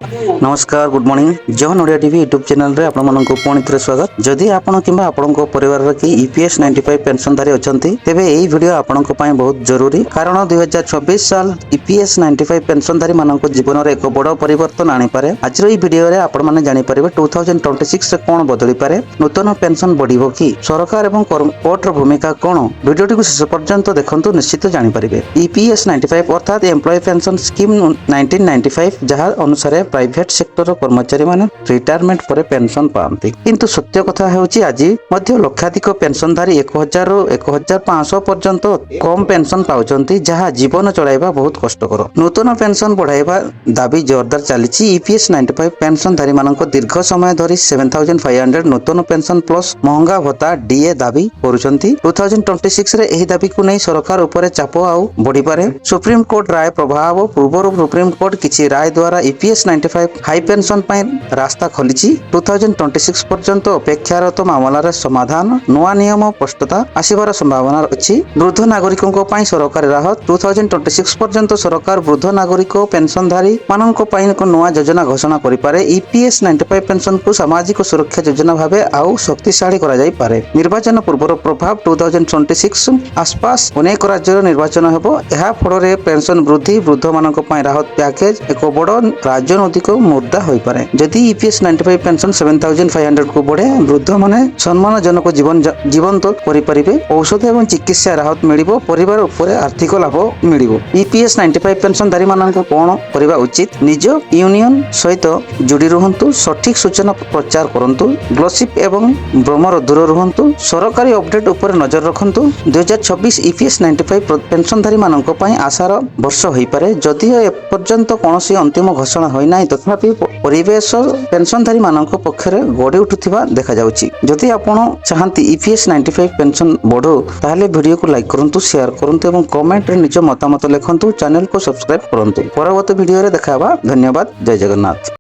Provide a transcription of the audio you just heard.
नमस्कार good morning जवन Odia TV YouTube channel रे आपण मानक पुणी थे स्वागत जदि आपण किंबा आपण परिवार की ईपीएस 95 पेंशनधारी अछंती तेबे एही वीडियो आपण पई बहुत जरूरी कारण 2026 साल ईपीएस 95 पेंशनधारी मानक जीवन रे एक बड़ परिवर्तन आनी पारे आज रो ई वीडियो रे आपण माने जानि परिबे 2026 रे कोन बदली पारे नूतन पेंशन बढ़िबो की सरकार एवं कोर्ट रो भूमिका कोन वीडियो को शेष पर्यंत देखंतु निश्चित जानि परिबे ईपीएस 95 अर्थात एम्प्लॉय पेंशन स्कीम 1995 जहां अनुसार प्राइवेट सेक्टर कर्मचारी माने रिटायरमेंट पर पेंशन पाती किंतु सत्य कथा हेउची आज मध्य लक्षाधिक पेंशनधारी 1000 रु 1500 पर्यंत कम पेंशन पाउचंती जहां जीवन चलाइबा बहुत कष्टकर नूतन पेंशन बढ़ाइबा दाबी जोरदार चलीची ईपीएस 95 पेंशनधारी मानक दीर्घ समय धरी 7500 नूतन पेंशन प्लस महंगा भत्ता डीए दाबी करूचंती 2026 रे एही दाबी को नै सरकार ऊपर चाप आउ बढ़ी पारे सुप्रीम कोर्ट राय प्रभाव पूर्व सुप्रीम कोर्ट किछि राय द्वारा ईपीएस 95 हाई पेंशन रास्ता खोली 2026 पर्यंत अपेक्षारत मामलार समाधान नुआ नियम स्पष्टता आसिबार संभावना अच्छी वृद्ध नागरिकों सरकारी राहत 2026 पर्यंत सरकार वृद्ध नागरिक पेंशनधारी मानक नुआ योजना घोषणा करिपारे ईपीएस 95 पेंशन को सामाजिक सुरक्षा योजना भावे आउ शक्तिशाली करा जाई पारे निर्वाचन पूर्व प्रभाव 2026 आसपास अनेक राज्य निर्वाचन हेबो एहा फଳରେ पेंशन वृद्धि वृद्ध मानक राहत पैकेज एक बड़ राजनैतिक मुद्दा होई पारे जदि ईपीएस 95 पेंशन 7500 को बढ़े वृद्ध माने सम्मानजनक जीवन तो करि परिबे औषध एवं चिकित्सा राहत मिलिबो परिवार ऊपर आर्थिक लाभ मिलिबो ईपीएस 95 पेंशनधारी मानक कोन करिबा उचित निज यूनियन सहित जुड़ी रहंतु सठिक सूचना प्रचार करंतु ग्लोसिप एवं भ्रमर दूर रहंतु सरकारी अपडेट ऊपर नजर रखंतु 2026 ईपीएस 95 पेंशनधारी मानक पई आशार वर्ष होई पारे जदि ए पर्यंत कोनोसी अंतिम घोषणा होई नाही तथापि परिवेश पेंशनधारी मानक पक्षरे गड़ी उठुथिबा देखा जाउची जदि आपण चाहंती ईपीएस 95 पेंशन बढ़ो ताहले वीडियो को लाइक करंतु शेयर करंतु एवं कमेंट रे निज मतामत लिखंतु चैनल को सब्सक्राइब करंतु परवर्ती वीडियो रे देखाबा धन्यवाद जय जगन्नाथ।